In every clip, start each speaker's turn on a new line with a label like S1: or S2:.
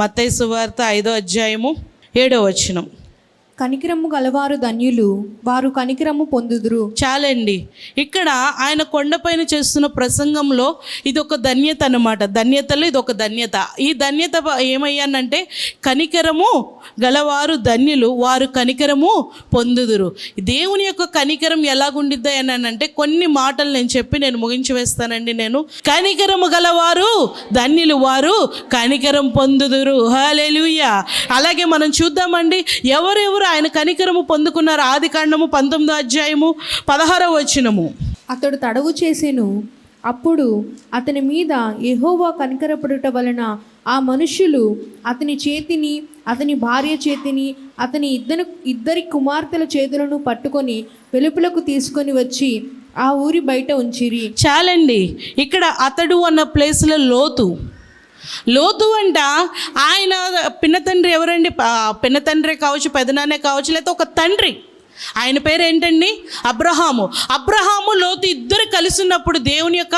S1: మత్తయి సువార్త 5వ అధ్యాయము 7వ వచనం.
S2: కనికరము గలవారు ధన్యులు, వారు కనికరము పొందుదురు.
S1: చాలండి. ఇక్కడ ఆయన కొండపైన చేస్తున్న ప్రసంగంలో ఇది ఒక ధన్యత అన్నమాట. ధన్యతలో ఇది ఒక ధన్యత. ఈ ధన్యత ఏమయ్యానంటే కనికరము గలవారు ధన్యులు, వారు కనికరము పొందుదురు. దేవుని యొక్క కనికరం ఎలాగుండిద్దా అని అంటే కొన్ని మాటలు నేను చెప్పి నేను ముగించి వేస్తానండి. నేను కనికరము గలవారు ధన్యులు, వారు కనికరం పొందుదురు. హల్లెలూయా. అలాగే మనం చూద్దామండి ఎవరెవరు ఆయన కనికరము పొందుకున్నారు. ఆదికాండము 19వ అధ్యాయము 16వ వచనము.
S2: అతడు తడవు చేసెను, అప్పుడు అతని మీద యెహోవా కనికరపడుట వలన ఆ మనుష్యులు అతని చేతిని, అతని భార్య చేతిని, అతని ఇద్దరి కుమార్తెల చేతులను పట్టుకొని వెలుపలకు తీసుకొని వచ్చి ఆ ఊరి బయట ఉంచిరి.
S1: చాలండి. ఇక్కడ అతడు అన్న ప్లేస్లో లోతు అంట ఆయన పిన్నతండ్రి ఎవరండి? పిన్నతండ్రి కావచ్చు, పెదనాన్నే కావచ్చు, లేకపోతే ఒక తండ్రి. ఆయన పేరు ఏంటండి? అబ్రహాము లోతు ఇద్దరు కలిసి ఉన్నప్పుడు దేవుని యొక్క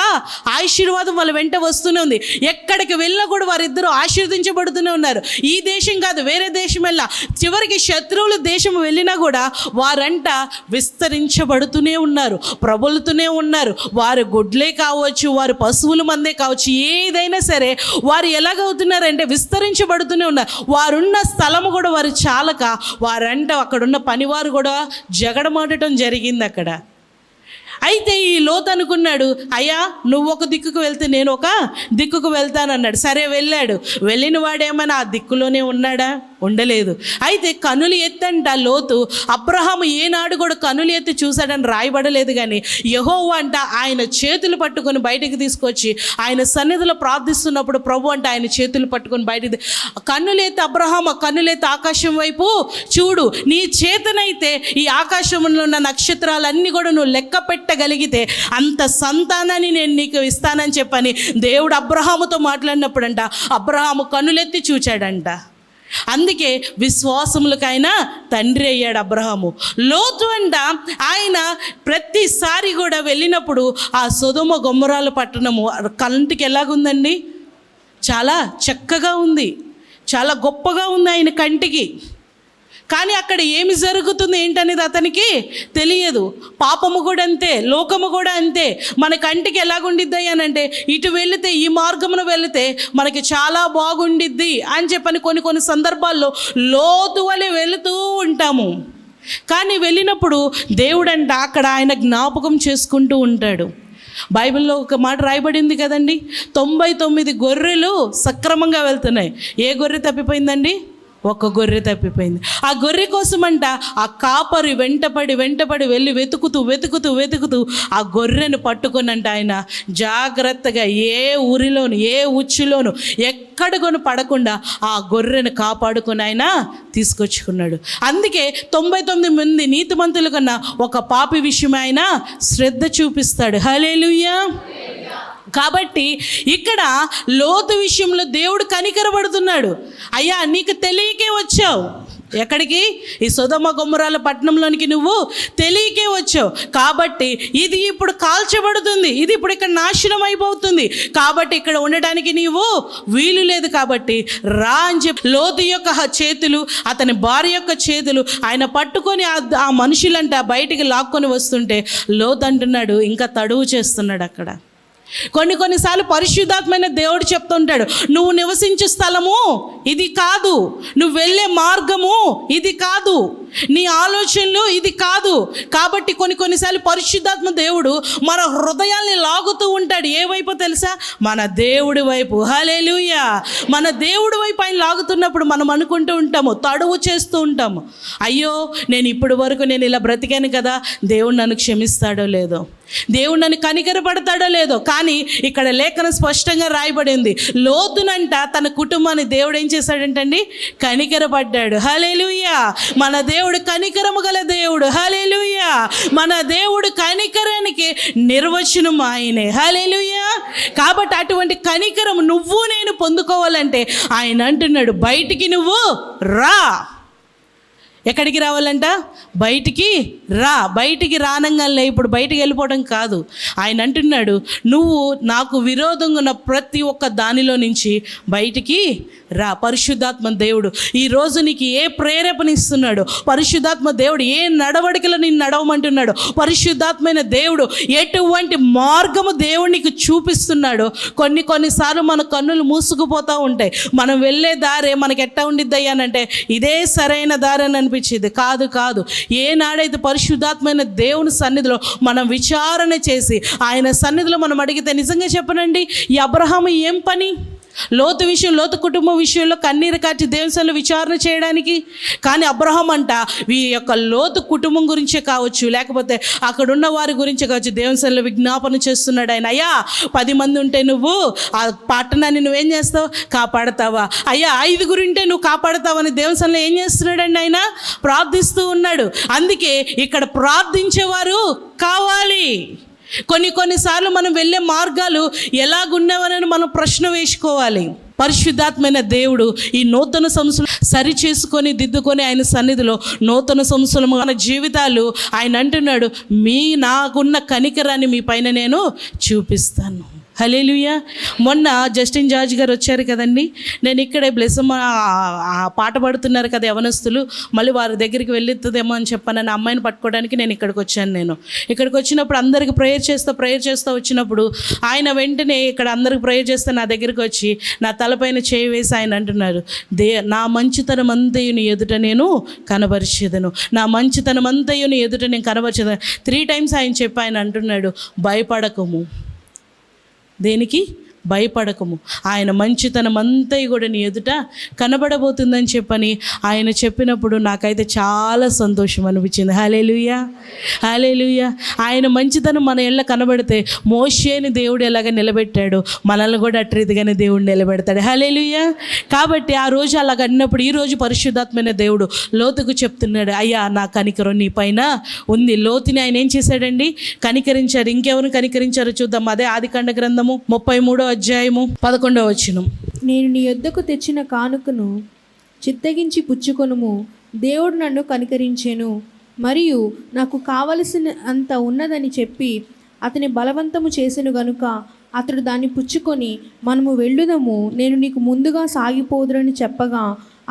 S1: ఆశీర్వాదం వాళ్ళ వెంట వస్తూనే ఉంది. ఎక్కడికి వెళ్ళినా కూడా వారిద్దరూ ఆశీర్వదించబడుతూనే ఉన్నారు. ఈ దేశం కాదు, వేరే దేశం వెళ్ళా, చివరికి శత్రువుల దేశం వెళ్ళినా కూడా వారంట విస్తరించబడుతూనే ఉన్నారు, ప్రబలుతూనే ఉన్నారు. వారి గొడ్లే కావచ్చు, వారి పశువుల మందే కావచ్చు, ఏదైనా సరే వారు ఎలాగవుతున్నారంటే విస్తరించబడుతూనే ఉన్నారు. వారున్న స్థలము కూడా వారు చాలక వారంట అక్కడున్న పనివారు కూడా జగడమాడటం జరిగింది అక్కడ. అయితే ఈ లోతు అనుకున్నాడు, అయ్యా నువ్వు ఒక దిక్కుకు వెళ్తే నేను ఒక దిక్కుకు వెళ్తానన్నాడు. సరే వెళ్ళాడు. వెళ్ళిన వాడేమన్నా ఆ దిక్కులోనే ఉన్నాడా? ఉండలేదు. అయితే కనులు ఎత్తంట లోతు. అబ్రహాము ఏనాడు కూడా కనులు ఎత్తి చూశాడని రాయబడలేదు, కానీ యెహోవా అంట ఆయన చేతులు పట్టుకొని బయటికి తీసుకొచ్చి ఆయన సన్నిధిలో ప్రార్థిస్తున్నప్పుడు ప్రభు అంటే ఆయన చేతులు పట్టుకొని బయటికి కన్నులెత్తి అబ్రహాము కన్నులెత్తి ఆకాశం వైపు చూడు, నీ చేతనైతే ఈ ఆకాశంలో ఉన్న నక్షత్రాలన్నీ కూడా నువ్వు లెక్క పెట్టగలిగితే అంత సంతానాన్ని నేను నీకు ఇస్తానని చెప్పని దేవుడు అబ్రహాముతో మాట్లాడినప్పుడంట అబ్రహాము కన్నులెత్తి చూచాడంట. అందుకే విశ్వాసములకైనా తండ్రి అయ్యాడు అబ్రహాము. లోతు అంట ఆయన ప్రతిసారి కూడా వెళ్ళినప్పుడు ఆ సొదొమ గొమొర్రాల పట్టణము కంటికి ఎలాగుందండి? చాలా చక్కగా ఉంది, చాలా గొప్పగా ఉంది ఆయన కంటికి. కానీ అక్కడ ఏమి జరుగుతుంది ఏంటనేది అతనికి తెలియదు. పాపము కూడా అంతే, లోకము కూడా అంతే. మన కంటికి ఎలాగుండిద్ది అని అంటే ఇటు వెళితే ఈ మార్గమును వెళితే మనకి చాలా బాగుండిద్ది అని చెప్పని కొన్ని సందర్భాల్లో లోతు వలె వెళుతూ ఉంటాము. కానీ వెళ్ళినప్పుడు దేవుడంట అక్కడ ఆయన జ్ఞాపకం చేసుకుంటూ ఉంటాడు. బైబిల్లో ఒక మాట రాయబడింది కదండి, 99 గొర్రెలు సక్రమంగా వెళ్తున్నాయి. ఏ గొర్రె తప్పిపోయిందండి? ఒక్క గొర్రె తప్పిపోయింది. ఆ గొర్రె కోసమంట ఆ కాపరి వెంటపడి వెళ్ళి వెతుకుతూ ఆ గొర్రెను పట్టుకొనంట ఆయన జాగ్రత్తగా ఏ ఊరిలోను ఏ ఉచ్చులోను ఎక్కడ కొని పడకుండా ఆ గొర్రెను కాపాడుకొని ఆయన తీసుకొచ్చుకున్నాడు. అందుకే 99 మంది నీతిమంతుల కన్నా ఒక పాపి విషయం ఆయన శ్రద్ధ చూపిస్తాడు. హల్లెలూయా. కాబట్టి ఇక్కడ లోతు విషయంలో దేవుడు కనికరపడుతున్నాడు. అయ్యా నీకు తెలియకే వచ్చావు, ఎక్కడికి? ఈ సొదొమ గొమొర్రాల పట్టణంలోనికి నువ్వు తెలియకే వచ్చావు. కాబట్టి ఇది ఇప్పుడు కాల్చబడుతుంది, ఇది ఇప్పుడు ఇక్కడ నాశనం అయిపోతుంది. కాబట్టి ఇక్కడ ఉండడానికి నీవు వీలు లేదు. కాబట్టి రా అని చెప్పి లోతు యొక్క చేతులు, అతని భార్య యొక్క చేతులు ఆయన పట్టుకొని ఆ మనుషులంట బయటికి లాక్కొని వస్తుంటే లోతు అంటున్నాడు, ఇంకా తడువు చేస్తున్నాడు అక్కడ. కొన్నిసార్లు పరిశుద్ధాత్మైన దేవుడు చెప్తుంటాడు, నువ్వు నివసించే స్థలము ఇది కాదు, నువ్వు వెళ్ళే మార్గము ఇది కాదు, నీ ఆలోచనలు ఇది కాదు. కాబట్టి కొన్నిసార్లు పరిశుద్ధాత్మ దేవుడు మన హృదయాల్ని లాగుతూ ఉంటాడు. ఏ వైపు తెలుసా? మన దేవుడి వైపు. హల్లెలూయా. మన దేవుడి వైపు ఆయన లాగుతున్నప్పుడు మనం అనుకుంటూ ఉంటాము, తడువు చేస్తూ ఉంటాము, అయ్యో నేను ఇప్పటి వరకు నేను ఇలా బ్రతికాను కదా, దేవుడు నన్ను క్షమిస్తాడో లేదో, దేవుడు నన్ను కనికరపడతాడో లేదో. కానీ ఇక్కడ లేఖనం స్పష్టంగా రాయబడింది, లోతునంట తన కుటుంబాన్ని దేవుడు ఏం చేశాడంటండి? కనికరపడ్డాడు. హల్లెలూయా. మన దేవుడు కనికరము గల దేవుడు. హల్లెలూయా. మన దేవుడు కనికరానికి నిర్వచనం ఆయనే. హల్లెలూయా. కాబట్టి అటువంటి కనికరం నువ్వు నేను పొందుకోవాలంటే ఆయన అంటున్నాడు, బయటికి నువ్వు రా. ఎక్కడికి రావాలంట? బయటికి రా. బయటికి రానంగానే ఇప్పుడు బయటికి వెళ్ళిపోవడం కాదు. ఆయన అంటున్నాడు, నువ్వు నాకు విరోధంగా ఉన్న ప్రతి ఒక్క దానిలో నుంచి బయటికి రా. పరిశుద్ధాత్మ దేవుడు ఈరోజు నీకు ఏ ప్రేరేపణ ఇస్తున్నాడు, పరిశుద్ధాత్మ దేవుడు ఏ నడవడికలో నిన్ను నడవమంటున్నాడు, పరిశుద్ధాత్మైన దేవుడు ఎటువంటి మార్గము దేవుడు నీకు చూపిస్తున్నాడో. కొన్నిసార్లు మన కన్నులు మూసుకుపోతూ ఉంటాయి. మనం వెళ్ళే దారే మనకి ఎట్టా ఉండిద్ది అయ్యానంటే ఇదే సరైన దారి అని అనిపించేది. కాదు. ఏనాడైతే పరిశుద్ధాత్మైన దేవుని సన్నిధిలో మనం విచారణ చేసి ఆయన సన్నిధిలో మనం అడిగితే, నిజంగా చెప్పనండి, ఈ అబ్రహాము ఏం పని? లోతు కుటుంబం విషయంలో కన్నీరు కార్చి దేవునిలో విచారణ చేయడానికి. కానీ అబ్రహాం అంట ఈ యొక్క లోతు కుటుంబం గురించే కావచ్చు, లేకపోతే అక్కడున్న వారి గురించే కావచ్చు, దేవునిలో విజ్ఞాపన చేస్తున్నాడు ఆయన. అయ్యా 10 మంది ఉంటే నువ్వు ఆ పట్టణాన్ని నువ్వేం చేస్తావు? కాపాడతావా? అయ్యా 5 ఉంటే నువ్వు కాపాడతావని దేవునిలో ఏం చేస్తున్నాడండి? ఆయన ప్రార్థిస్తూ ఉన్నాడు. అందుకే ఇక్కడ ప్రార్థించేవారు కావాలి. కొన్నిసార్లు మనం వెళ్ళే మార్గాలు ఎలాగున్నావని మనం ప్రశ్న వేసుకోవాలి. పరిశుద్ధాత్మైన దేవుడు ఈ నూతన సంవత్సరం సరి చేసుకొని దిద్దుకొని ఆయన సన్నిధిలో నూతన సంవత్సరం మన జీవితాలు ఆయన అంటున్నాడు, నాకున్న కనికరాన్ని మీ పైన నేను చూపిస్తాను. హల్లెలూయా. మొన్న జస్టిన్ జార్జ్ గారు వచ్చారు కదండి. నేను ఇక్కడే బ్లెస్సమ్మ పాట పాడుతున్నారు కదా యవనస్తులు, మళ్ళీ వారి దగ్గరికి వెళ్ళిద్దేమో అని చెప్పానని అమ్మాయిని పట్టుకోవడానికి నేను ఇక్కడికి వచ్చాను. ఇక్కడికి వచ్చినప్పుడు అందరికి ప్రేయర్ చేస్తూ వచ్చినప్పుడు ఆయన వెంటనే ఇక్కడ అందరికి ప్రేయర్ చేస్తే నా దగ్గరికి వచ్చి నా తలపైన చేయి వేసి ఆయన అంటున్నారు, నా మంచితనం అంతయు నీ ఎదుట నేను కనబరిచేదను, నా మంచితనం అంతయు నీ ఎదుట నేను కనబరిచేదను. 3 times ఆయన చెప్పి ఆయన అంటున్నాడు, భయపడకము. దేనికి భయపడకము, ఆయన మంచితనం అంతా కూడా నీ ఎదుట కనబడబోతుందని చెప్పని ఆయన చెప్పినప్పుడు నాకైతే చాలా సంతోషం అనిపించింది. హల్లెలూయా, హల్లెలూయా. ఆయన మంచితనం మన ఎళ్ళ కనబడితే మోషేని దేవుడు ఎలాగ నిలబెట్టాడు, మనల్ని కూడా అట్రీతిగానే దేవుడు నిలబెడతాడు. హల్లెలూయా. కాబట్టి ఆ రోజు అలాగ అన్నప్పుడు ఈరోజు పరిశుద్ధాత్మైన దేవుడు లోతుకు చెప్తున్నాడు, అయ్యా నా కనికరం నీ పైన ఉంది. లోతుని ఆయన ఏం చేశాడండి? కనికరించారు. ఇంకెవరు కనికరించారో చూద్దాం. అదే ఆదికాండ గ్రంథము 33వ అధ్యాయము 11వ వచనం.
S2: నేను నీ యొద్దకు తెచ్చిన కానుకను చిత్తగించి పుచ్చుకొనుము, దేవుడు నన్ను కనికరించెను మరియు నాకు కావలసిన అంత ఉన్నదని చెప్పి అతని బలవంతము చేసెను గనుక అతడు దాన్ని పుచ్చుకొని మనము వెళ్ళుదము, నేను నీకు ముందుగా సాగిపోదురని చెప్పగా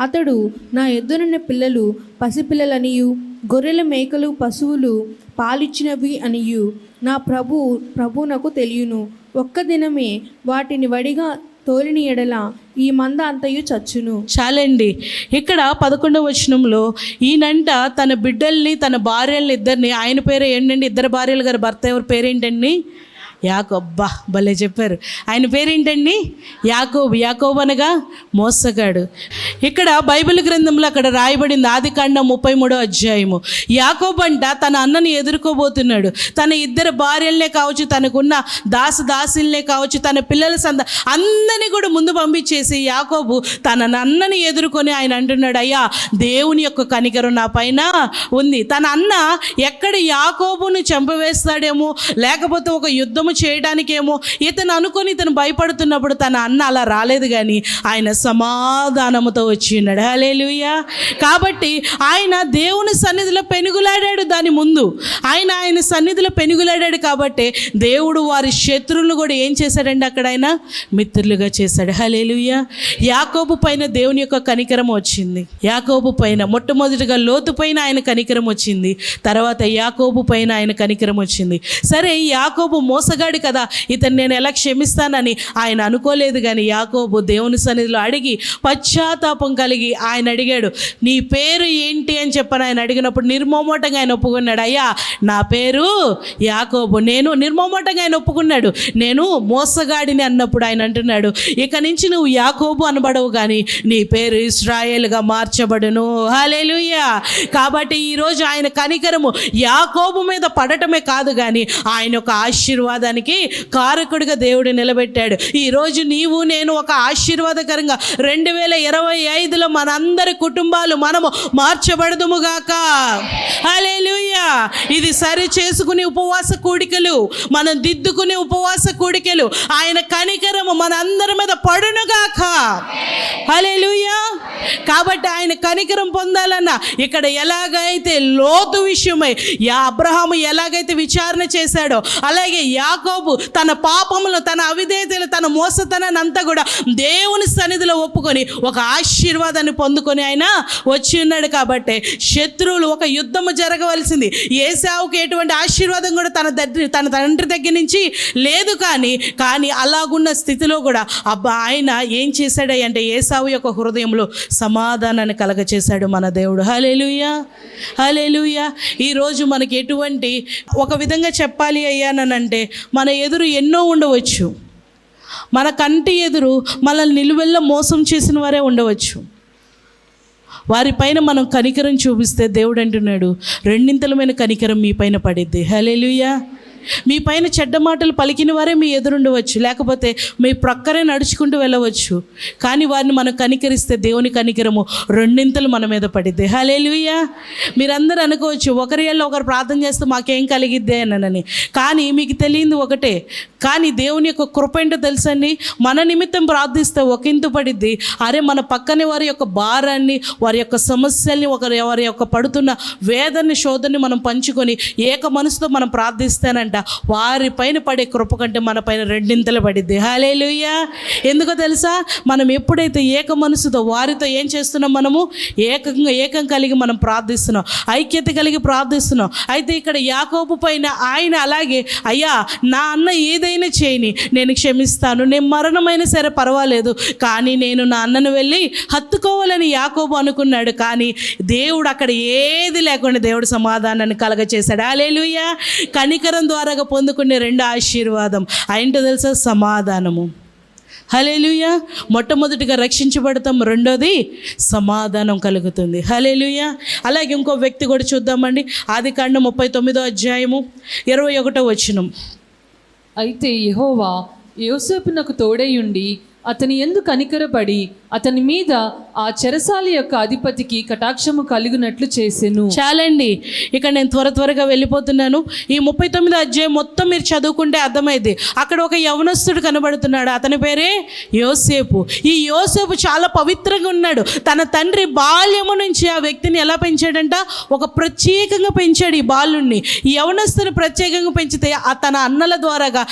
S2: అతడు నా ఎద్దునున్న పిల్లలు పసిపిల్లలనియు గొర్రెల మేకలు పశువులు పాలిచ్చినవి అనియు నా ప్రభువునకు తెలియను. ఒక్క దినమే వాటిని వడిగా తోలిన ఎడల ఈ మంద అంతయు చచ్చును.
S1: చాలండి. ఇక్కడ 11వ వచనంలో ఈయనంట తన బిడ్డల్ని తన భార్యల్ని ఇద్దరిని, ఆయన పేరు ఏంటండి? 2 భార్యలు గారు భర్త ఎవరి పేరేంటండి? యాకోబు. భలే చెప్పారు. ఆయన పేరేంటండి? యాకోబు. యాకోబు అనగా మోసగాడు. ఇక్కడ బైబిల్ గ్రంథంలో అక్కడ రాయబడింది ఆదికాండం 33వ అధ్యాయము. యాకోబు అంట తన అన్నని ఎదుర్కోబోతున్నాడు. తన 2 భార్యలనే కావచ్చు, తనకున్న దాసుల్నే కావచ్చు, తన పిల్లల అందరినీ కూడా ముందు పంపించేసి యాకోబు తన అన్నని ఎదుర్కొని ఆయన అంటున్నాడు, అయ్యా దేవుని యొక్క కనికరం నా పైన ఉంది. తన అన్న ఎక్కడ యాకోబును చంపవేస్తాడేమో, లేకపోతే ఒక యుద్ధము చేయడానికేమో ఇతను అనుకొని ఇతను భయపడుతున్నప్పుడు తన అన్న అలా రాలేదు, కానీ ఆయన సమాధానముతో వచ్చిన్నాడు. హల్లెలూయా. కాబట్టి ఆయన దేవుని సన్నిధిలో పెనుగులాడాడు. దాని ముందు ఆయన సన్నిధిలో పెనుగులాడాడు. కాబట్టి దేవుడు వారి శత్రువులను కూడా ఏం చేశాడండి? అక్కడ ఆయన మిత్రులుగా చేశాడు. హల్లెలూయా. యాకోబు పైన దేవుని యొక్క కనికరం వచ్చింది. యాకోబు పైన మొట్టమొదటిగా లోతు పైన ఆయన కనికరం వచ్చింది. తర్వాత యాకోబు పైన ఆయన కనికరం వచ్చింది. సరే, యాకోబు మోసగాడు కదా, ఇతను నేను ఎలా క్షమిస్తానని ఆయన అనుకోలేదు. కానీ యాకోబు దేవుని సన్నిధిలో అడిగి పశ్చాత్తాపం కలిగి ఆయన అడిగాడు, నీ పేరు ఏంటి అని చెప్పని ఆయన అడిగినప్పుడు నిర్మోమోటంగా ఆయన ఒప్పుకున్నాడు. అయ్యా నా పేరు యాకోబు. నేను నిర్మోమోటంగా ఆయన ఒప్పుకున్నాడు, నేను మోసగాడిని అన్నప్పుడు ఆయన అంటున్నాడు, ఇక నుంచి నువ్వు యాకోబు అనబడవు, కానీ నీ పేరు ఇశ్రాయేలుగా మార్చబడును. హల్లెలూయా. కాబట్టి ఈరోజు ఆయన కనికరము యాకోబు మీద పడటమే కాదు, కానీ ఆయన ఒక ఆశీర్వాదానికి కారకుడిగా దేవుడు నిలబెట్టాడు. ఈరోజు నీవు నేను ఒక ఆశీర్వాదకరంగా 2025లో మనందరి కుటుంబాలు మనము మార్చబడదుముగాక. హల్లెలూయా. ఇది సరి చేసుకునే ఉపవాస కూడికలు, మనం దిద్దుకునే ఉపవాస కూడికలు. ఆయన కనికరము మన అందరి మీద పడునుగాక. హల్లెలూయా. కాబట్టి ఆయన కనికరం పొందాలన్నా ఇక్కడ ఎలాగైతే లోతు విషయమై అబ్రహాము ఎలాగైతే విచారణ చేశాడో, అలాగే యాకోబు తన పాపములు, తన అవిధేయతలు, తన మోసతనాన్ని అంతా కూడా దేవుని సన్నిధిలో ఒప్పుకొని ఒక ఆశీర్వాదాన్ని పొందుకొని ఆయన వచ్చి ఉన్నాడు. కాబట్టి శత్రువులు ఒక యుద్ధము జరగవలసింది. ఏశావుకి ఎటువంటి ఆశీర్వాదం కూడా తన తండ్రి దగ్గర నుంచి లేదు. కానీ అలాగున్న స్థితిలో కూడా ఆయన ఏం చేశాడు అంటే ఏశావు యొక్క హృదయంలో సమాధానాన్ని కలగచేశాడు మన దేవుడు. హల్లెలూయా, హల్లెలూయా. ఈరోజు మనకి ఎటువంటి ఒక విధంగా చెప్పాలి అయ్యానంటే మన ఎదురు ఎన్నో ఉండవచ్చు. మన కంటి ఎదురు మనల్ని నిలువెల్ల మోసం చేసిన వారే ఉండవచ్చు. వారిపైన మనం కనికరం చూపిస్తే దేవుడు అంటున్నాడు, రెండింతలమైన కనికరం మీ పైన పడిద్ది. హల్లెలూయా. మీ పైన చెడ్డ మాటలు పలికిన వారే మీ ఎదురుండవచ్చు, లేకపోతే మీ ప్రక్కనే నడుచుకుంటూ వెళ్ళవచ్చు. కానీ వారిని మనం కనికరిస్తే దేవుని కనికరము రెండింతలు మన మీద పడిద్ది. హల్లెలూయా. మీరందరూ అనుకోవచ్చు, ఒకరి ఏళ్ళ ఒకరు ప్రార్థన చేస్తే మాకేం కలిగిద్దే అనని. కానీ మీకు తెలియంది ఒకటే, కానీ దేవుని యొక్క కృప ఏంటో తెలుసండి. మన నిమిత్తం ప్రార్థిస్తే ఒకంతు పడిద్ది. అరే మన పక్కనే వారి యొక్క భారాన్ని, వారి యొక్క సమస్యల్ని, వారి యొక్క పడుతున్న వేదన్ని, శోధనని మనం పంచుకొని ఏక మనసుతో మనం ప్రార్థిస్తానంట, వారి పైన పడే కృప కంటే మన పైన రెండింతలు పడిద్ది. హల్లెలూయా. ఎందుకో తెలుసా, మనం ఎప్పుడైతే ఏక మనసుతో వారితో ఏం చేస్తున్నాం, మనము ఏకం కలిగి మనం ప్రార్థిస్తున్నాం, ఐక్యత కలిగి ప్రార్థిస్తున్నాం. అయితే ఇక్కడ యాకోబు పైన ఆయన అలాగే, అయ్యా నా అన్న ఏదైనా చేయని నేను క్షమిస్తాను, నేను మరణమైనా సరే పర్వాలేదు, కానీ నేను నా అన్నను వెళ్ళి హత్తుకోవాలని యాకోబు అనుకున్నాడు. కానీ దేవుడు అక్కడ ఏది లేకుండా దేవుడు సమాధానాన్ని కలగచేశాడు. హల్లెలూయా. కనికరం ద్వారా పొందుకునే రెండో ఆశీర్వాదం ఏంటో తెలుసా, సమాధానము. హల్లెలూయా. మొట్టమొదటిగా రక్షించబడతాం, రెండోది సమాధానం కలుగుతుంది. హల్లెలూయా. అలాగే ఇంకో వ్యక్తి కూడా చూద్దామండి. ఆదికాండం 39వ అధ్యాయము 21వ వచనం.
S3: అయితే యెహోవా యోసేపునకు తోడైయుండి అతని యందు కనికరపడి అతని మీద ఆ చెరసాల యొక్క అధిపతికి కటాక్షము కలుగునట్లు చేసెను.
S1: చాలండి, ఇక్కడ నేను త్వరగా వెళ్ళిపోతున్నాను. ఈ 39వ అధ్యాయం మొత్తం మీరు చదువుకుంటే అర్థమైంది. అక్కడ ఒక యవనస్తుడు కనబడుతున్నాడు, అతని పేరే యోసేపు. ఈ యోసేపు చాలా పవిత్రంగా ఉన్నాడు. తన తండ్రి బాల్యము నుంచి ఆ వ్యక్తిని ఎలా పెంచాడంట, ఒక ప్రత్యేకంగా పెంచాడు. ఈ బాలుణ్ణి, ఈ యవనస్తుని ప్రత్యేకంగా పెంచితే తన అన్నల ద్వారాగా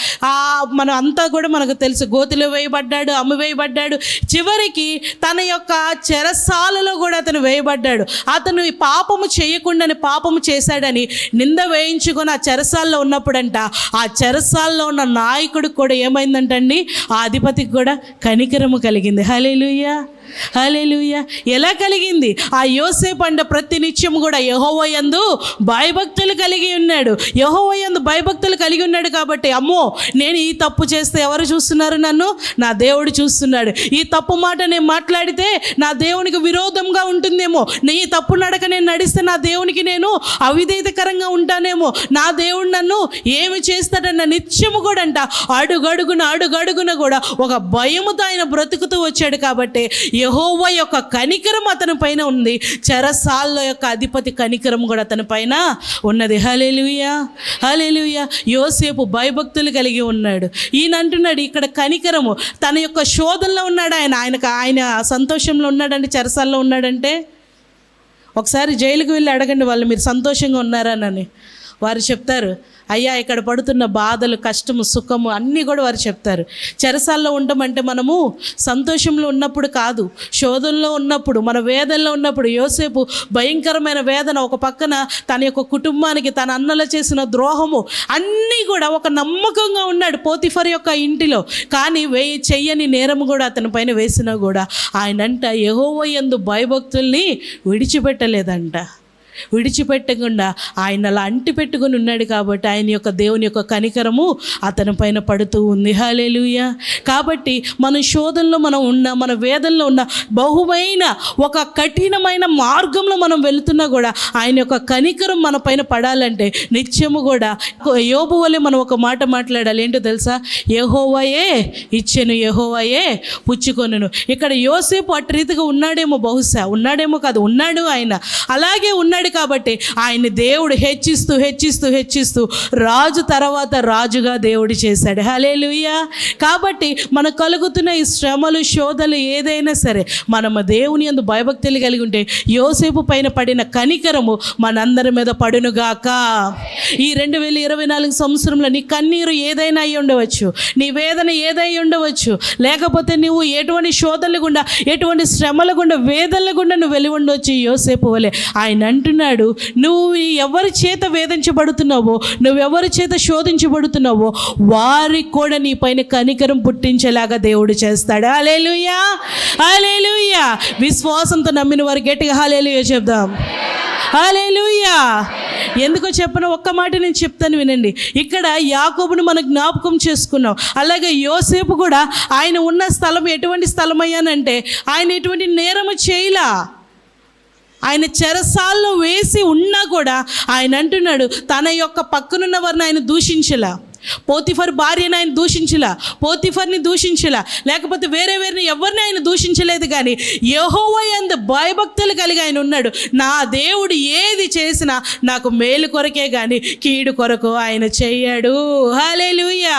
S1: మనం అంతా కూడా మనకు తెలుసు, గోతిలో వేయబడ్డాడు, అమ్మి వేయబడ్డాడు, చివరికి తన యొక్క చెరసాలలో కూడా అతను వేయబడ్డాడు. అతను ఈ పాపము చేయకుండానే పాపము చేశాడని నింద వేయించుకొని ఆ చెరసాల్లో ఉన్నప్పుడంట, ఆ చెరసాల్లో ఉన్న నాయకుడికి కూడా ఏమైందంటండి, ఆ అధిపతికి కూడా కనికరము కలిగింది. హల్లెలూయా, హల్లెలూయా. ఎలా కలిగింది? ఆ యోసేపు అంట ప్రతి నిత్యం కూడా యెహోవా యందు భయభక్తులు కలిగి ఉన్నాడు. యెహోవా యందు భయభక్తులు కలిగి ఉన్నాడు కాబట్టి, అమ్మో నేను ఈ తప్పు చేస్తే ఎవరు చూస్తున్నారు, నన్ను నా దేవుడు చూస్తున్నాడు. ఈ తప్పు మాట నేను మాట్లాడితే నా దేవునికి విరోధంగా ఉంటుందేమో, ఈ తప్పు నడక నేను నడిస్తే నా దేవునికి నేను అవిధేయతకరంగా ఉంటానేమో, నా దేవుడు నన్ను ఏమి చేస్తాడన్న నిత్యము కూడా అంట అడుగడుగున కూడా ఒక భయముతో ఆయన బ్రతుకుతూ వచ్చాడు. కాబట్టి యెహోవా యొక్క కనికరం అతని పైన ఉంది, చెరసాల్లో యొక్క అధిపతి కనికరం కూడా అతని పైన ఉన్నది. హల్లెలూయా, హల్లెలూయా. యోసేపు భయభక్తులు కలిగి ఉన్నాడు. ఈయన అంటున్నాడు ఇక్కడ కనికరము. తన యొక్క శోధనలో ఉన్నాడు ఆయన సంతోషంలో ఉన్నాడంటే, చెరసాల్లో ఉన్నాడంటే. ఒకసారి జైలుకి వెళ్ళి అడగండి వాళ్ళు, మీరు సంతోషంగా ఉన్నారనని. వారు చెప్తారు, అయ్యా ఇక్కడ పడుతున్న బాధలు, కష్టము, సుఖము అన్నీ కూడా వారు చెప్తారు. చెరసాల్లో ఉండమంటే మనము సంతోషంలో ఉన్నప్పుడు కాదు, శోధనలో ఉన్నప్పుడు, మన వేదనలో ఉన్నప్పుడు. యోసేపు భయంకరమైన వేదన, ఒక పక్కన తన యొక్క కుటుంబానికి తన అన్నలు చేసిన ద్రోహము అన్నీ కూడా ఒక నమ్మకంగా ఉన్నాడు పోతిఫర్ యొక్క ఇంటిలో. కానీ చెయ్యని నేరము కూడా అతని పైన వేసినా కూడా ఆయనంట యెహోవా యందు భయభక్తుల్ని విడిచిపెట్టలేదంట. విడిచిపెట్టకుండా ఆయన అలా అంటి పెట్టుకుని ఉన్నాడు. కాబట్టి ఆయన యొక్క దేవుని యొక్క కనికరము అతని పైన పడుతూ ఉంది. హల్లెలూయా. కాబట్టి మన శోధనలో మనం ఉన్న, మన వేదనలో ఉన్న, బహుమైన ఒక కఠినమైన మార్గంలో మనం వెళుతున్నా కూడా ఆయన యొక్క కనికరం మన పైన పడాలంటే నిత్యము కూడా యోబు వలె మనం ఒక మాట మాట్లాడాలి. ఏంటో తెలుసా, యెహోవాయే ఇచ్చెను, యెహోవాయే పుచ్చుకొనెను. ఇక్కడ యోసేపు అటు రీతిగా ఉన్నాడేమో, బహుశా ఉన్నాడేమో కాదు, ఉన్నాడు ఆయన. అలాగే ఉన్నాడు. నమ్మాడు కాబట్టి ఆయన్ని దేవుడు హెచ్చిస్తూ హెచ్చిస్తూ హెచ్చిస్తూ రాజు తర్వాత రాజుగా దేవుడు చేశాడు. హల్లెలూయా. కాబట్టి మనకు కలుగుతున్న ఈ శ్రమలు శోధనలు ఏదైనా సరే మనము దేవుని యందు భయభక్తులు కలిగి ఉంటే యోసేపు పైన పడిన కనికరము మనందరి మీద పడునుగాక. ఈ 2024 సంవత్సరంలో నీ కన్నీరు ఏదైనా అయి ఉండవచ్చు, నీ వేదన ఏదై ఉండవచ్చు, లేకపోతే నువ్వు ఎటువంటి శోధనలు గుండా ఎటువంటి శ్రమల గుండా వేదనల గుండా నువ్వు వెళ్ళి ఉండవచ్చు. యోసేపు వలె ఆయన అంటున్నాడు, నువ్వు ఎవరి చేత వేధించబడుతున్నావో, నువ్వెవరి చేత శోధించబడుతున్నావో వారికి కూడా నీ పైన కనికరం పుట్టించేలాగా దేవుడు చేస్తాడు. హల్లెలూయా, హల్లెలూయా. విశ్వాసంతో నమ్మిన వారు గట్టిగా హల్లెలూయా చెప్దాం. హల్లెలూయా. ఎందుకో చెప్పను, ఒక్క మాట నేను చెప్తాను వినండి. ఇక్కడ యాకోబును మనం జ్ఞాపకం చేసుకున్నాం. అలాగే యోసేపు కూడా ఆయన ఉన్న స్థలం ఎటువంటి స్థలం అయ్యానంటే ఆయన ఎటువంటి నేరము చేయలా. ఆయన చెరసాల్లో వేసి ఉన్నా కూడా ఆయన అంటున్నాడు తన యొక్క పక్కనున్న వారిని ఆయన దూషించలా. పోతిఫర్ భార్యను ఆయన దూషించలా, పోతిఫర్ని దూషించలా, లేకపోతే వేరే ఎవరిని ఆయన దూషించలేదు. కానీ యెహోవా యందు భయభక్తులు కలిగి ఆయన ఉన్నాడు. నా దేవుడు ఏది చేసినా నాకు మేలు కొరకే కానీ కీడు కొరకు ఆయన చెయ్యాడు. హల్లెలూయా.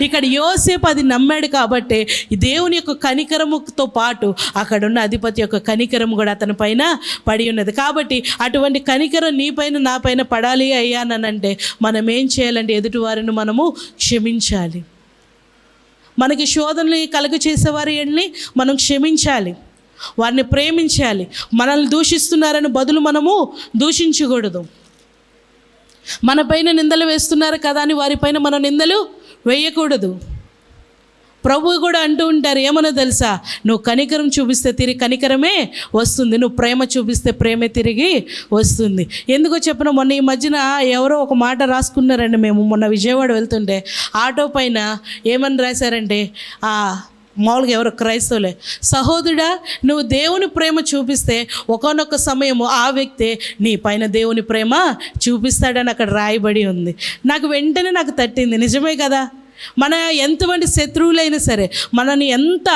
S1: ఇక్కడ యోసేపు అది నమ్మాడు కాబట్టి దేవుని యొక్క కనికరముతో పాటు అక్కడున్న అధిపతి యొక్క కనికరము కూడా అతని పైన పడి ఉన్నది. కాబట్టి అటువంటి కనికరం నీ పైన నా పైన పడాలి అయ్యానంటే మనం ఏం చేయాలంటే ఎదుటి వారిని మనము క్షమించాలి. మనకి శోధనలు కలుగు చేసేవారిని మనం క్షమించాలి, వారిని ప్రేమించాలి. మనల్ని దూషిస్తున్నారని బదులు మనము దూషించకూడదు. మన పైన నిందలు వేస్తున్నారు కదా అని వారిపైన మనం నిందలు వేయకూడదు. ప్రభువు కూడా అంటూ ఉంటారు, ఏమన్నా తెలుసా, నువ్వు కనికరం చూపిస్తే తిరిగి కనికరమే వస్తుంది, నువ్వు ప్రేమ చూపిస్తే ప్రేమే తిరిగి వస్తుంది. ఎందుకో చెప్పిన మొన్న ఈ మధ్యన ఎవరో ఒక మాట రాసుకున్నారండి. మేము మొన్న విజయవాడ వెళ్తుంటే ఆటో పైన ఏమని రాశారంటే, మామూలుగా ఎవరో క్రైస్తవులే, సహోదరుడా నువ్వు దేవుని ప్రేమ చూపిస్తే ఒకానొక సమయము ఆ వ్యక్తే నీ పైన దేవుని ప్రేమ చూపిస్తాడని అక్కడ రాయబడి ఉంది. నాకు వెంటనే నాకు తట్టింది, నిజమే కదా. మన ఎంతమంది శత్రువులైనా సరే, మనల్ని ఎంత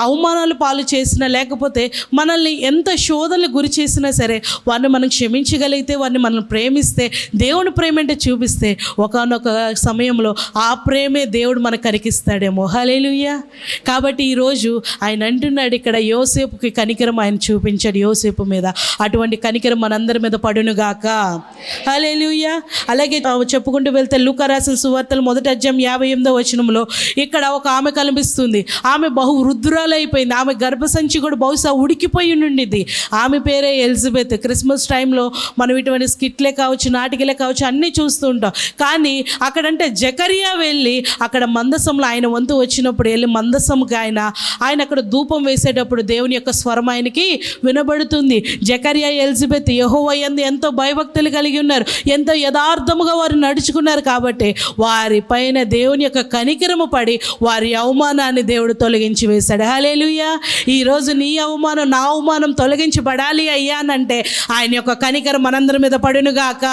S1: అవమానాలు పాలు చేసినా, లేకపోతే మనల్ని ఎంత శోధనలు గురి చేసినా సరే, వారిని మనం క్షమించగలిగితే, వారిని మనం ప్రేమిస్తే, దేవుని ప్రేమ అంటే చూపిస్తే ఒకానొక సమయంలో ఆ ప్రేమే దేవుడు మనకు కనికిస్తాడేమో. హల్లెలూయా. కాబట్టి ఈరోజు ఆయన అంటున్నాడు ఇక్కడ, యోసేపుకి కనికరం ఆయన చూపించాడు యోసేపు మీద. అటువంటి కనికరం మనందరి మీద పడునుగాక. హల్లెలూయా. అలాగే చెప్పుకుంటూ వెళ్తే లూకా రాసిన సువార్తలు 1వ అధ్యాయం 58వ వచనంలో ఇక్కడ ఒక ఆమె కనిపిస్తుంది. ఆమె బహు వృద్ధురాలైపోయింది. ఆమె గర్భసంచి కూడా బహుశా ఉడికిపోయి ఉండింది. ఆమె పేరే ఎలిజబెత్. క్రిస్మస్ టైంలో మనం ఇటువంటి స్కిట్లే కావచ్చు, నాటికలే కావచ్చు, అన్నీ చూస్తూ ఉంటాం. కానీ అక్కడంటే జకరియా వెళ్ళి అక్కడ మందసంలో ఆయన వంతు వచ్చినప్పుడు వెళ్ళి మందసంకి ఆయన అక్కడ ధూపం వేసేటప్పుడు దేవుని యొక్క స్వరం ఆయనకి వినబడుతుంది. జకరియా ఎలిజబెత్ యెహోవా యందు ఎంతో భయభక్తులు కలిగి ఉన్నారు, ఎంతో యథార్థముగా వారు నడుచుకున్నారు. కాబట్టి వారి పైన దేవుని యొక్క కనికరము పడి వారి అవమానాన్ని దేవుడు తొలగించి వేశాడు. హల్లెలూయా. ఈరోజు నీ అవమానం నా అవమానం తొలగించబడాలి అయ్యానంటే ఆయన యొక్క కనికరం మనందరి మీద పడునుగాక.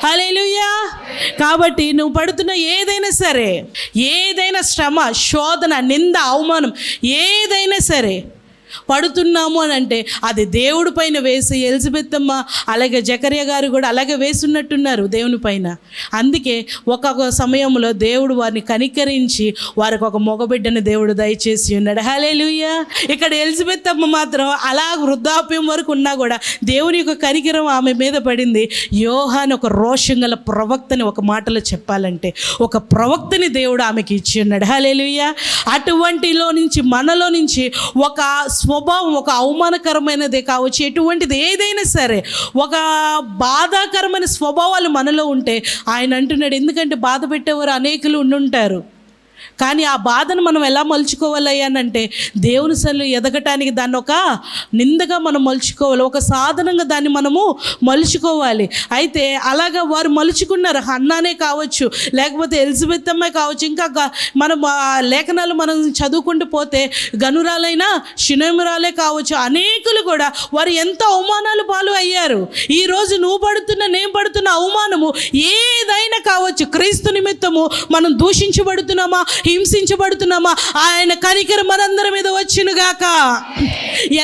S1: హల్లెలూయా. కాబట్టి నువ్వు పడుతున్న ఏదైనా సరే, ఏదైనా శ్రమ, శోధన, నింద, అవమానం ఏదైనా సరే పడుతున్నాము అని అంటే అది దేవుడి పైన వేసి, ఎలిజబెత్ అమ్మ అలాగే జకరియా గారు కూడా అలాగే వేసున్నట్టున్నారు దేవుని పైన. అందుకే ఒక్కొక్క సమయంలో దేవుడు వారిని కనికరించి వారికి ఒక మగబిడ్డని దేవుడు దయచేసి ఉన్నాడు. హల్లెలూయా. ఇక్కడ ఎలిజబెత్ అమ్మ మాత్రం అలా వృద్ధాప్యం వరకు ఉన్నా కూడా దేవుని యొక్క కనికరం ఆమె మీద పడింది. యోహాను ఒక రోషం గల ప్రవక్తని, ఒక మాటలో చెప్పాలంటే ఒక ప్రవక్తని దేవుడు ఆమెకి ఇచ్చి ఉన్నాడు. హల్లెలూయా. అటువంటిలో నుంచి, మనలో నుంచి ఒక స్వభావం, ఒక అవమానకరమైనదే కావచ్చు, ఎటువంటిది ఏదైనా సరే ఒక బాధాకరమైన స్వభావాలు మనలో ఉంటే ఆయన అంటున్నాడు, ఎందుకంటే బాధ పెట్టేవారు అనేకులు ఉండుంటారు, కానీ ఆ బాధను మనం ఎలా మలుచుకోవాలయ్యానంటే దేవుని సన్నిధిలో ఎదగటానికి దాన్ని ఒక నిందగా మనం మలుచుకోవాలి, ఒక సాధనంగా దాన్ని మనము మలుచుకోవాలి. అయితే అలాగా వారు మలుచుకున్నారు. హన్నానే కావచ్చు, లేకపోతే ఎలిజబెత్ అమ్మాయి కావచ్చు, ఇంకా మనం లేఖనాలు మనం చదువుకుంటూ పోతే గనురాలైన షునేమురాలే కావచ్చు, అనేకులు కూడా వారు ఎంతో అవమానాలు పాలు అయ్యారు. ఈరోజు నువ్వు పడుతున్న, నేను పడుతున్న అవమానము ఏదైనా కావచ్చు, క్రీస్తు నిమిత్తము మనం దూషించబడుతున్నామా, హింసించబడుతున్నామా ఆయన కనికరం మనందరి మీద వచ్చునుగాక.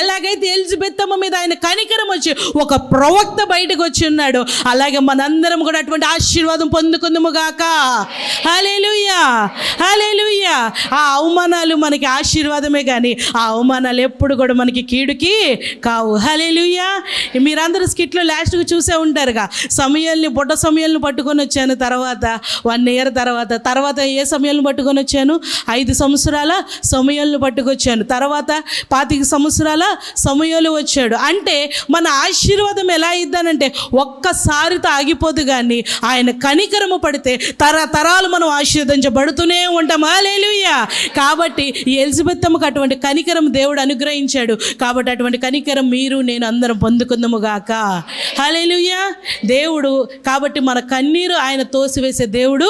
S1: ఎలాగైతే ఎలిజబెత్తమ్మ మీద ఆయన కనికరం వచ్చి ఒక ప్రవక్త బయటకు వచ్చి ఉన్నాడు, అలాగే మనందరం కూడా అటువంటి ఆశీర్వాదం పొందుకుందుము గాక. హల్లెలూయా, హల్లెలూయా. ఆ అవమానాలు మనకి ఆశీర్వాదమే కానీ ఆ అవమానాలు ఎప్పుడు కూడా మనకి కీడుకి కావు. హల్లెలూయా. మీరందరూ స్కిట్లో లాస్ట్కి చూసే ఉంటారుగా, బుడ్డ సమయాలను పట్టుకొని వచ్చాను, తర్వాత 1 year తర్వాత ఏ సమయాలను పట్టుకొని వచ్చాను, 5 సంవత్సరాల సమయాలను పట్టుకొచ్చాను, తర్వాత 25 సంవత్సరాల సమయాలు వచ్చాడు. అంటే మన ఆశీర్వాదం ఎలా ఇద్దానంటే ఒక్కసారితో ఆగిపోదు, కానీ ఆయన కనికరము పడితే తరతరాలు మనం ఆశీర్వదించబడుతూనే ఉంటాం. హల్లెలూయా. కాబట్టి ఈ ఎలిజబెత్తమ్మకు అటువంటి కనికరం దేవుడు అనుగ్రహించాడు. కాబట్టి అటువంటి కనికరం మీరు నేను అందరం పొందుకుందాము గాక. హల్లెలూయా. దేవుడు కాబట్టి మన కన్నీరు ఆయన తోసివేసే దేవుడు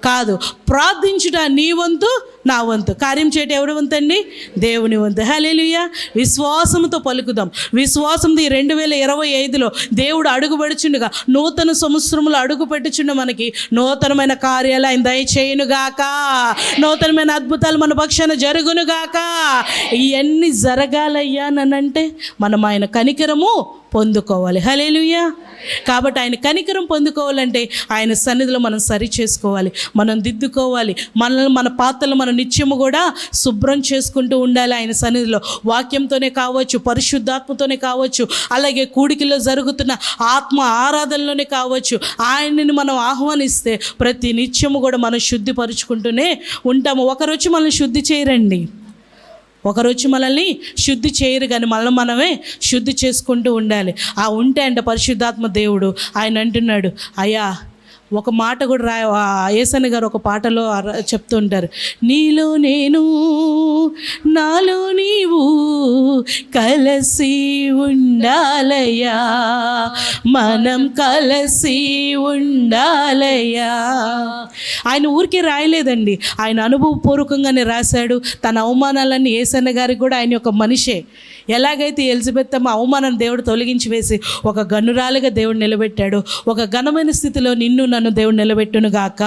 S1: కాదు. ప్రార్థించుట నీ వంతు నా వంతు, కార్యం చేయటం ఎవరి వంతు అండి? దేవుని వంతు. హల్లెలూయా. విశ్వాసంతో పలుకుదాం. విశ్వాసంతో ఈ 2025లో దేవుడు అడుగుపెడుచుండగా, నూతన సంవత్సరంలో అడుగు పెట్టుచుండ మనకి నూతనమైన కార్యాలు ఆయన దయచేయునుగాక. నూతనమైన అద్భుతాలు మన పక్షాన జరుగునుగాక. ఇవన్నీ జరగాలయ్యానంటే మనం ఆయన కనికరము పొందుకోవాలి. హల్లెలూయా. కాబట్టి ఆయన కనికరం పొందుకోవాలంటే ఆయన సన్నిధిలో మనం సరి చేసుకోవాలి, మనం దిద్దుకోవాలి, మన పాత్రలు మనం నిత్యము కూడా శుభ్రం చేసుకుంటూ ఉండాలి. ఆయన సన్నిధిలో వాక్యంతోనే కావచ్చు, పరిశుద్ధాత్మతోనే కావచ్చు, అలాగే కూడికిలో జరుగుతున్న ఆత్మ ఆరాధనలోనే కావచ్చు, ఆయనని మనం ఆహ్వానిస్తే ప్రతి నిత్యము కూడా మనం శుద్ధిపరుచుకుంటూనే ఉంటాము. ఒకరొచ్చి మనల్ని శుద్ధి చేయరండి, ఒకరొచ్చి మనల్ని శుద్ధి చేయరు, కానీ మనమే శుద్ధి చేసుకుంటూ ఉండాలి. ఆ ఉంటే అంటే పరిశుద్ధాత్మ దేవుడు ఆయన అంటున్నాడు, అయ్యా ఒక మాట కూడా యేసన్న గారు ఒక పాటలో చెప్తూ ఉంటారు, నీలో నేను నాలో నీవు కలిసి ఉండాలయ్యా, మనం కలిసి ఉండాలయ్యా. ఆయన ఊరికే రాయలేదండి, ఆయన అనుభవపూర్వకంగానే రాశాడు. తన అవమానాలన్నీ యేసన్న గారికి కూడా ఆయన ఒక మనిషే. ఎలాగైతే ఎలిజబెత్తమ్మ అవమానం దేవుడు తొలగించి వేసి ఒక గనురాలుగా దేవుడు నిలబెట్టాడు, ఒక ఘనమైన స్థితిలో నిన్ను నన్ను దేవుడు నిలబెట్టును గాక.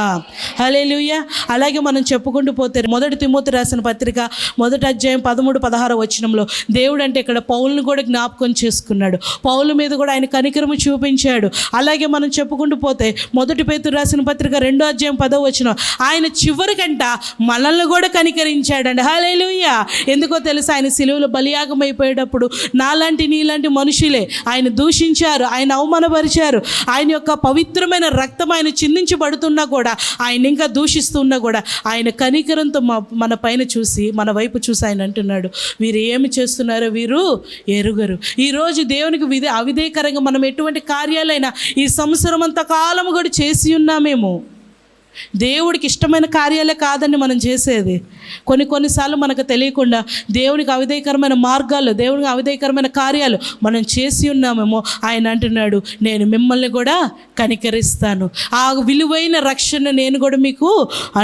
S1: హల్లెలూయా. అలాగే మనం చెప్పుకుంటూ పోతే 1 తిమోతి రాసిన పత్రిక 1వ అధ్యాయం 13-16 వచనంలో దేవుడు అంటే ఇక్కడ పౌలును కూడా జ్ఞాపకం చేసుకున్నాడు, పౌలు మీద కూడా ఆయన కనికరము చూపించాడు. అలాగే మనం చెప్పుకుంటూ పోతే 1 పేతురు రాసిన పత్రిక 2వ అధ్యాయం 10వ వచనం ఆయన చివరికంట మనల్ని కూడా కనికరించాడండి. హల్లెలూయా. ఎందుకో తెలుసా, ఆయన సిలువలో బలియాగం అయిపోయేటప్పుడు నాలాంటి నీలాంటి మనుషులే ఆయన దూషించారు, ఆయన అవమానపరిచారు, ఆయన యొక్క పవిత్రమైన రక్తం ఆయన చిందించబడుతున్నా కూడా, ఆయన ఇంకా దూషిస్తున్నా కూడా ఆయన కనికరంతో మన పైన చూసి, మన వైపు చూసి ఆయన అంటున్నాడు, వీరు ఏమి చేస్తున్నారో వీరు ఎరుగరు. ఈరోజు దేవునికి అవిధేయకరంగా మనం ఎటువంటి కార్యాలైనా ఈ సంవత్సరం అంత కాలము కూడా చేసి ఉన్నామేమో. దేవుడికి ఇష్టమైన కార్యాలే కాదండి మనం చేసేది. కొన్నిసార్లు మనకు తెలియకుండా దేవునికి అవిధేయకరమైన మార్గాలు, దేవునికి అవిధేయకరమైన కార్యాలు మనం చేసి ఉన్నామేమో. ఆయన అంటున్నాడు, నేను మిమ్మల్ని కూడా కనికరిస్తాను, ఆ విలువైన రక్షణ నేను కూడా మీకు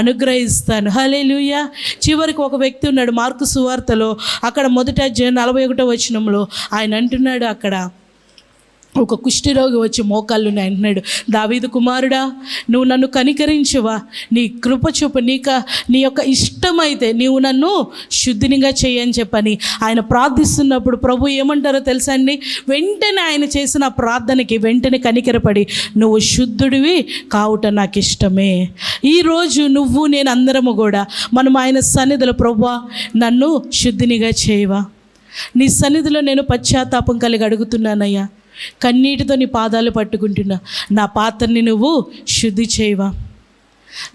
S1: అనుగ్రహిస్తాను. హల్లెలూయా. చివరికి ఒక వ్యక్తి ఉన్నాడు మార్కు సువార్తలో, అక్కడ 1వ అధ్యాయం 41వ వచనంలో ఆయన అంటున్నాడు, అక్కడ ఒక కుష్ఠరోగి వచ్చి మోకాళ్ళుని అంటున్నాడు, దావీదు కుమారుడా నువ్వు నన్ను కనికరించువా, నీ కృప చూపు, నీ యొక్క ఇష్టమైతే నీవు నన్ను శుద్ధినిగా చేయని చెప్పని ఆయన ప్రార్థిస్తున్నప్పుడు ప్రభు ఏమంటారో తెలుసా అండి, వెంటనే ఆయన చేసిన ప్రార్థనకి వెంటనే కనికరపడి నువ్వు శుద్ధుడివి కావుట నాకు ఇష్టమే. ఈరోజు నువ్వు నేను అందరము కూడా మనం ఆయన సన్నిధిలో, ప్రభువా నన్ను శుద్ధినిగా చేయవా, నీ సన్నిధిలో నేను పశ్చాత్తాపం కలిగి అడుగుతున్నానయ్యా, కన్నీటితో నీ పాదాలు పట్టుకుంటున్నా, నా పాత్రని నువ్వు శుద్ధి చేయవా,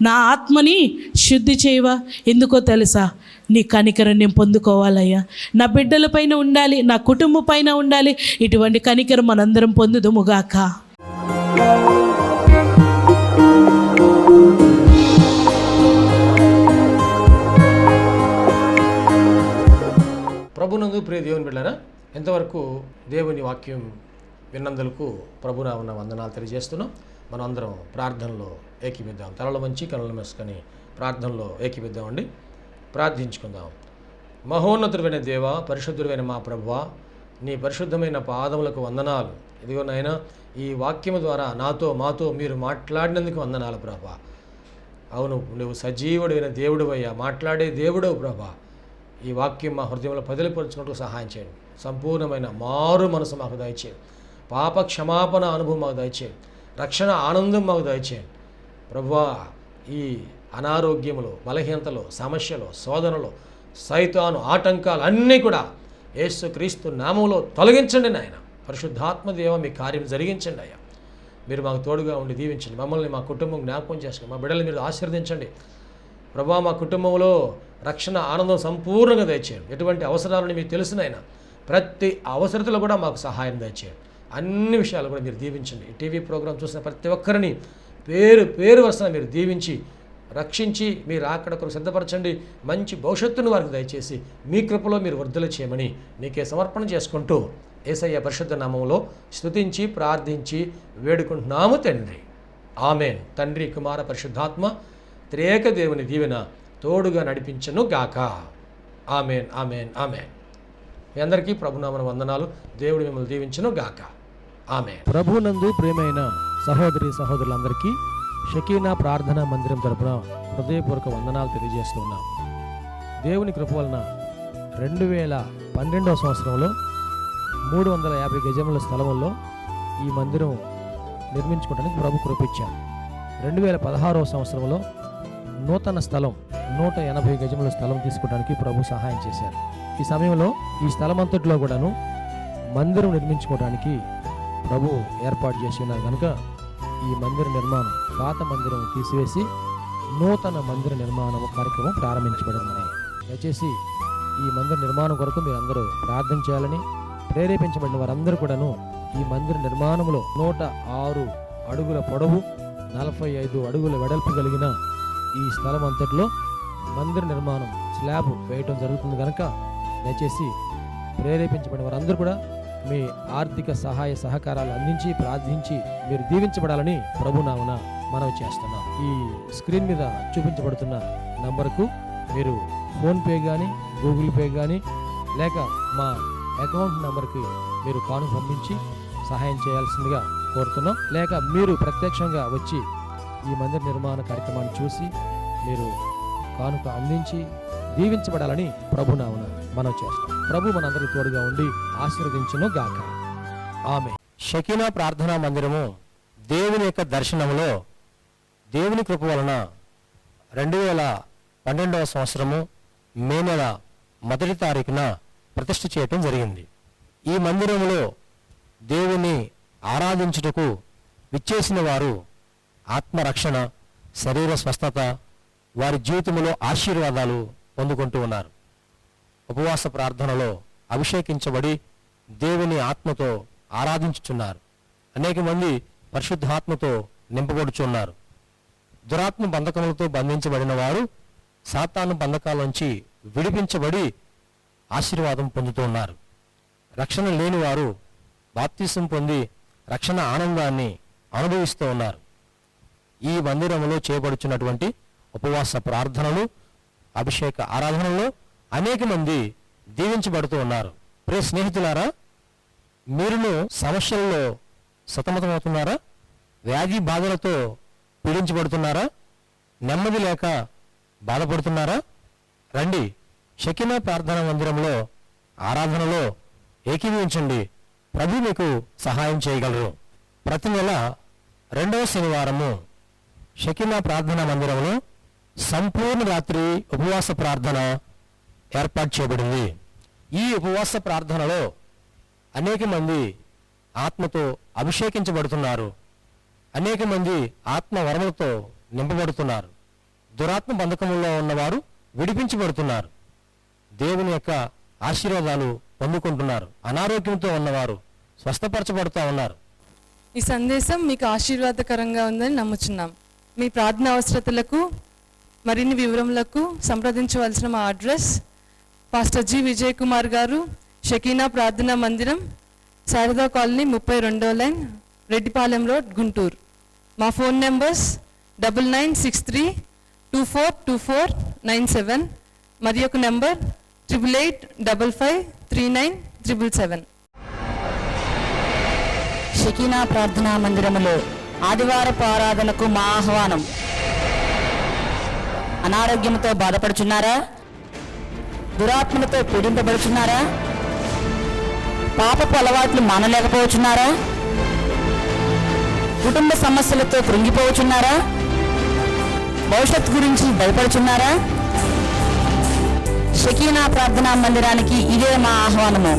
S1: నా ఆత్మని శుద్ధి చేయవా. ఎందుకో తెలుసా, నీ కనికరం నేను పొందుకోవాలయ్యా, నా బిడ్డల పైన ఉండాలి, నా కుటుంబం పైన ఉండాలి. ఇటువంటి కనికరం మనందరం పొందుదుముగాక.
S4: ప్రభునందు ప్రియ దేవుని బిడ్డలారా, ఎంతవరకు దేవుని వాక్యం విన్నందులకు ప్రభునామమున వందనాలు తెలియజేస్తున్నాం. మనం అందరం ప్రార్థనలో ఏకీపిద్దాం. తలలు వంచి కనులు మూసుకొని ప్రార్థనలో ఏకీపిద్దామండి. ప్రార్థించుకుందాం. మహోన్నతుడైన దేవ, పరిశుద్ధుడైన మా ప్రభువా, నీ పరిశుద్ధమైన పాదములకు వందనాలు. ఇదిగో నాయనా, ఈ వాక్యము ద్వారా మాతో మీరు మాట్లాడినందుకు వందనాలు ప్రభువా. అవును, నువ్వు సజీవుడైన దేవుడు అయ్యా, మాట్లాడే దేవుడు ప్రభా. ఈ వాక్యం మా హృదయంలో పదిలిపరుచుకుంటూ సహాయం చేయండి. సంపూర్ణమైన మారు మనసు మాకు దయచేయండి. పాప క్షమాపణ అనుభవం మాకు దయచేయండి. రక్షణ ఆనందం మాకు దయచేయండి ప్రభువా. ఈ అనారోగ్యములు, బలహీనతలు, సమస్యలు, శోధనలు, సైతాను ఆటంకాలు అన్నీ కూడా యేసుక్రీస్తు నామములో తొలగించండి నాయన. పరిశుద్ధాత్మ దేవ మీ కార్యం జరిగించండి అయ్యా. మీరు మాకు తోడుగా ఉండి దీవించండి. మమ్మల్ని, మా కుటుంబం జ్ఞాపకం చేసుకోండి. మా బిడ్డలు మీరు ఆశీర్వదించండి ప్రభువా. మా కుటుంబంలో రక్షణ ఆనందం సంపూర్ణంగా దయచేయండి. ఎటువంటి అవసరాలని మీకు తెలిసినైనా ప్రతి అవసరతలో కూడా మాకు సహాయం దయచేయండి. అన్ని విషయాలు కూడా మీరు దీవించండి. ఈ టీవీ ప్రోగ్రాం చూసిన ప్రతి ఒక్కరిని పేరు పేరు వరుసన మీరు దీవించి రక్షించి మీరు అక్కడ కొరకు సిద్ధపరచండి. మంచి భవిష్యత్తును వారికి దయచేసి మీ కృపలో మీరు వర్ధలు చేయమని నీకే సమర్పణ చేసుకుంటూ యేసయ్య పరిశుద్ధ నామంలో స్తుతించి ప్రార్థించి వేడుకుంటున్నాము తండ్రి. ఆమెన్. తండ్రి, కుమార, పరిశుద్ధాత్మ త్రియేక దేవుని దీవెన తోడుగా నడిపించను గాక. Amen, amen, amen. మీ అందరికీ ప్రభునామన వందనాలు. దేవుడు మిమ్మల్ని దీవించను గాక. ఆమెన్.
S5: ప్రభునందు ప్రియమైన సహోదరి సహోదరులందరికీ షకీనా ప్రార్థనా మందిరం తరపున హృదయపూర్వక వందనాలు తెలియజేస్తున్నాం. దేవుని కృప వలన 2012వ సంవత్సరంలో 350 గజముల స్థలంలో ఈ మందిరం నిర్మించుకోవడానికి ప్రభు కృపించారు. 2016వ సంవత్సరంలో నూతన స్థలం 180 గజముల స్థలం తీసుకోవడానికి ప్రభు సహాయం చేశారు. ఈ సమయంలో ఈ స్థలం అంతటిలో కూడాను మందిరం నిర్మించుకోవడానికి ప్రభు ఏర్పాటు చేసి ఉన్నారు కనుక ఈ మందిర నిర్మాణం, పాత మందిరం తీసివేసి నూతన మందిర నిర్మాణం కార్యక్రమం ప్రారంభించబడింది. దయచేసి ఈ మందిర నిర్మాణం కొరకు మీరు అందరూ ప్రార్థన చేయాలని, ప్రేరేపించబడిన వారందరూ కూడాను ఈ మందిర నిర్మాణంలో 106 అడుగుల పొడవు, 45 అడుగుల వెడల్పు కలిగిన ఈ స్థలం అంతటిలో మందిర నిర్మాణం స్లాబ్ వేయటం జరుగుతుంది కనుక దయచేసి ప్రేరేపించబడిన వారందరూ కూడా మీ ఆర్థిక సహాయ సహకారాలు అందించి ప్రార్థించి మీరు దీవించబడాలని ప్రభునామన మనవి చేస్తున్నాం. ఈ స్క్రీన్ మీద చూపించబడుతున్న నంబర్కు మీరు ఫోన్పే కానీ, గూగుల్ పే కానీ, లేక మా అకౌంట్ నంబర్కి మీరు కానుక పంపించి సహాయం చేయాల్సిందిగా కోరుతున్నాం. లేక మీరు ప్రత్యక్షంగా వచ్చి ఈ మందిర నిర్మాణ కార్యక్రమాన్ని చూసి మీరు కానుక అందించి దీవించబడాలని ప్రభునామన మనం చేస్తాం. ప్రభు మనందరికీ తోడుగా ఉండి ఆశీర్వదించును గాక. ఆమె. షకీనా ప్రార్థనా మందిరము దేవుని యొక్క దర్శనంలో దేవుని కృప వలన 2012వ సంవత్సరము మే నెల 1వ తారీఖున ప్రతిష్ఠ చేయటం జరిగింది. ఈ మందిరంలో దేవుని ఆరాధించుటకు విచ్చేసిన వారు ఆత్మరక్షణ, శరీర స్వస్థత, వారి జీవితంలో ఆశీర్వాదాలు పొందుకుంటూ ఉన్నారు. ఉపవాస ప్రార్థనలో అభిషేకించబడి దేవుని ఆత్మతో ఆరాధించుచున్నారు. అనేక మంది పరిశుద్ధాత్మతో నింపబడుచున్నారు. దురాత్మ బంధకములతో బంధించబడిన వారు సాతాను బంధకాల నుంచి విడిపించబడి ఆశీర్వాదం పొందుతూ ఉన్నారు. రక్షణ లేని వారు బాప్తిసం పొంది రక్షణ ఆనందాన్ని అనుభవిస్తూ ఉన్నారు. ఈ మందిరంలో చేయబడుచున్నటువంటి ఉపవాస ప్రార్థనలు, అభిషేక ఆరాధనలో అనేక మంది దీవించబడుతూ ఉన్నారు. ప్రియ స్నేహితులారా, మీరును సమస్యల్లో సతమతమవుతున్నారా? వ్యాధి బాధలతో పీడించబడుతున్నారా? నెమ్మది లేక బాధపడుతున్నారా? రండి, షకీనా ప్రార్థనా మందిరంలో ఆరాధనలో ఏకీభవించండి. ప్రభు మీకు సహాయం చేయగలరు. ప్రతి నెల 2వ శనివారము షకీనా ప్రార్థనా మందిరంలో సంపూర్ణ రాత్రి ఉపవాస ప్రార్థన ఏర్పాటు చేయబడింది. ఈ ఉపవాస ప్రార్థనలో అనేక మంది ఆత్మతో అభిషేకించబడుతున్నారు. అనేక మంది ఆత్మ వరములతో నింపబడుతున్నారు. దురాత్మ బంధకముల్లో ఉన్నవారు విడిపించబడుతున్నారు. దేవుని యొక్క ఆశీర్వాదాలు పొందుకుంటున్నారు. అనారోగ్యంతో ఉన్నవారు స్వస్థపరచబడుతూ ఉన్నారు.
S6: ఈ సందేశం మీకు ఆశీర్వాదకరంగా ఉందని నమ్ముచున్నాం. మీ ప్రార్థన అవసరతలకు మరిన్ని వివరములకు సంప్రదించవలసిన మా address pastor G Vijay Kumar గారు, షకీనా ప్రార్థనా మందిరం, శారదా కాలనీ, 32వ లైన్, రెడ్డిపాలెం రోడ్, గుంటూరు. మా ఫోన్ నెంబర్స్ 9963242497 మరి ఒక నెంబర్ 8885539777.
S7: షకీనా ప్రార్థనా మందిరములో ఆదివారపు ఆరాధనకు మా ఆహ్వానం. అనారోగ్యంతో బాధపడుచున్నారా? దురాత్మలతో పీడింపబడుచున్నారా? పాపపు అలవాట్లు మానలేకపోవచ్చున్నారా? కుటుంబ సమస్యలతో కృంగిపోవచ్చున్నారా? భవిష్యత్తు గురించి భయపడుచున్నారా? షకీనా ప్రార్థనా మందిరానికి ఇదే మా ఆహ్వానము.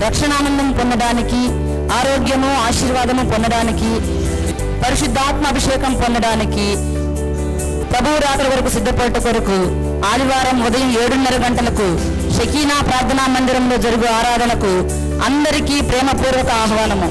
S7: రక్షణానందం పొందడానికి, ఆరోగ్యము ఆశీర్వాదము పొందడానికి, పరిశుద్ధాత్మ అభిషేకం పొందడానికి, ప్రభువు రాత్రి వరకు సిద్ధపడట కొరకు ఆదివారం ఉదయం 7:30 గంటలకు షకీనా ప్రార్థనా మందిరంలో జరుగు ఆరాధనకు అందరికీ ప్రేమపూర్వక ఆహ్వానము.